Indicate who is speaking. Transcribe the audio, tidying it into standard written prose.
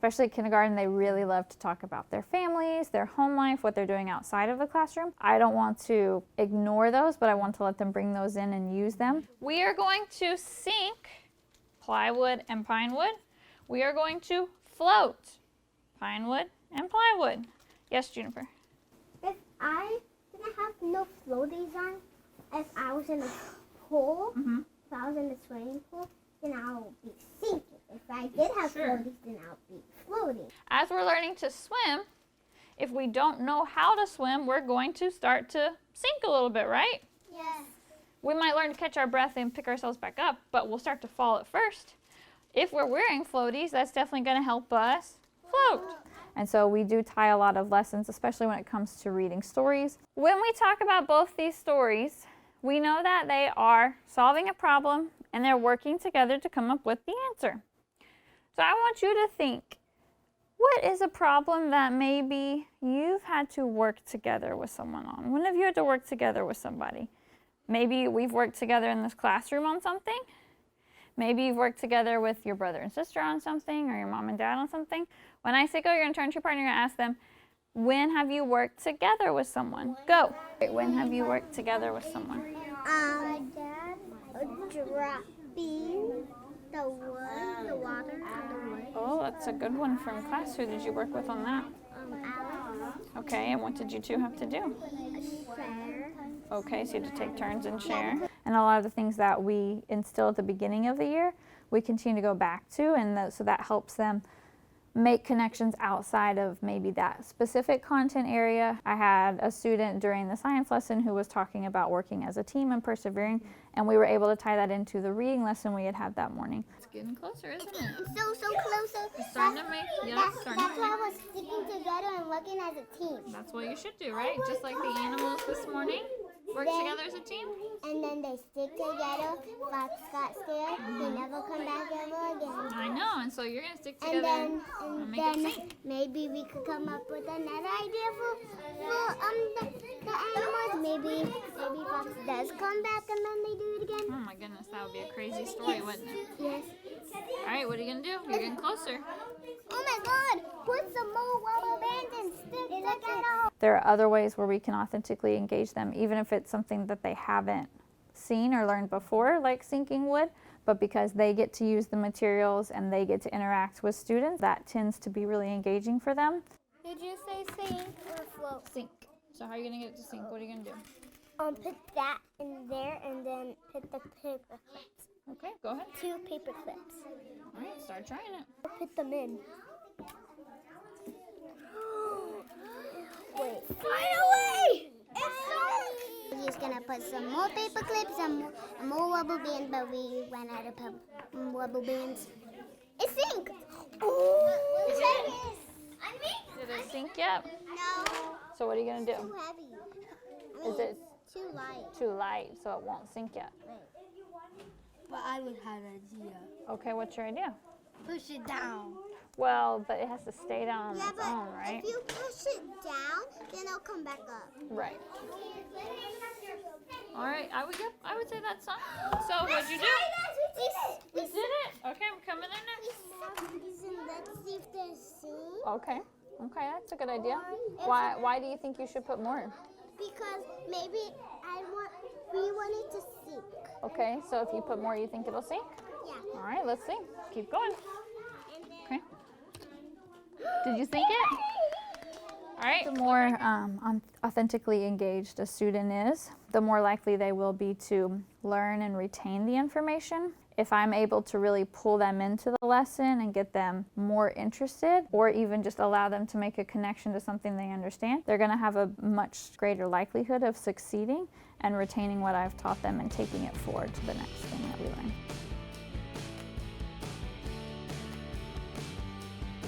Speaker 1: especially kindergarten, they really love to talk about their families, their home life, what they're doing outside of the classroom. I don't want to ignore those, but I want to let them bring those in and use them. We are going to sink plywood and pine wood. We are going to float pine wood and plywood. Yes, Juniper?
Speaker 2: If I didn't have no floaties on, if I was in a pool, if I was in the swimming pool, then I'll be sinking. If I did have floaties, then I'll be floating.
Speaker 1: As we're learning to swim, if we don't know how to swim, we're going to start to sink a little bit, right?
Speaker 2: Yes.
Speaker 1: We might learn to catch our breath and pick ourselves back up, but we'll start to fall at first. If we're wearing floaties, that's definitely going to help us float. And so we do tie a lot of lessons, especially when it comes to reading stories. When we talk about both these stories, we know that they are solving a problem and they're working together to come up with the answer. So I want you to think, what is a problem that maybe you've had to work together with someone on? When have you had to work together with somebody? Maybe we've worked together in this classroom on something. Maybe you've worked together with your brother and sister on something, or your mom and dad on something. When I say go, you're going to turn to your partner and ask them, when have you worked together with someone? Go. When have you worked together with someone?
Speaker 2: Dropping the wood, the water, and the wood.
Speaker 1: Oh, that's a good one from class. Who did you work with on that?
Speaker 2: Alex.
Speaker 1: Okay, and what did you two have to do?
Speaker 2: Share.
Speaker 1: Okay, so you had to take turns and share. And a lot of the things that we instill at the beginning of the year, we continue to go back to, and so that helps them make connections outside of maybe that specific content area. I had a student during the science lesson who was talking about working as a team and persevering, and we were able to tie that into the reading lesson we had that morning. It's getting closer, isn't it?
Speaker 2: So closer.
Speaker 1: It's starting to make,
Speaker 2: That's why we're sticking together and working as a team.
Speaker 1: That's what you should do, right? Just like the animals this morning. Work together as a team?
Speaker 2: And then they stick together. Fox got scared. They never come back ever again.
Speaker 1: I know, and so you're going to stick together
Speaker 2: And
Speaker 1: make
Speaker 2: then
Speaker 1: it sink.
Speaker 2: maybe we could come up with another idea for the animals. Maybe Fox does come back and then they do it again.
Speaker 1: Oh my goodness, that would be a crazy story, wouldn't it?
Speaker 2: Yes.
Speaker 1: All right, what are you going to do? You're getting closer.
Speaker 2: Oh my God! Put some more rubber bands and stick together.
Speaker 1: There are other ways where we can authentically engage them, even if it's something that they haven't seen or learned before, like sinking wood, but because they get to use the materials and they get to interact with students, that tends to be really engaging for them.
Speaker 2: Did you say sink or float?
Speaker 1: Sink. So how are you going to get it to sink? What are you going to do?
Speaker 2: Put that in there and then put the paper clips.
Speaker 1: Okay, go ahead.
Speaker 2: 2 paper clips.
Speaker 1: All right, start trying it.
Speaker 2: Put them in. Wait. Finally! It's sunk! We're just gonna put some more paper clips and more rubber bands, but we ran out of rubber bands. It sank! Ooh!
Speaker 1: Did it sink yet?
Speaker 2: No.
Speaker 1: So what are you going to do?
Speaker 2: Too heavy.
Speaker 1: Is it
Speaker 2: Too light.
Speaker 1: too light so it won't sink yet?
Speaker 3: But I would have an idea.
Speaker 1: Okay, what's your idea?
Speaker 3: Push it down.
Speaker 1: Well, but it has to stay down on
Speaker 2: Yeah,
Speaker 1: its
Speaker 2: but
Speaker 1: own, right?
Speaker 2: if you push it down, then it'll come back up.
Speaker 1: Right. All right, I would say that's fine. So what'd you do?
Speaker 2: We
Speaker 1: You did it. Okay, I'm coming in next.
Speaker 2: Let's see if there's sink.
Speaker 1: Okay. Okay, that's a good idea. Why do you think you should put more?
Speaker 2: Because maybe we want it to sink.
Speaker 1: Okay, so if you put more, you think it'll sink?
Speaker 2: Yeah.
Speaker 1: All right, let's see. Keep going. Okay. Did you sink it? All right. The more authentically engaged a student is, the more likely they will be to learn and retain the information. If I'm able to really pull them into the lesson and get them more interested, or even just allow them to make a connection to something they understand, they're going to have a much greater likelihood of succeeding and retaining what I've taught them and taking it forward to the next thing that we learn.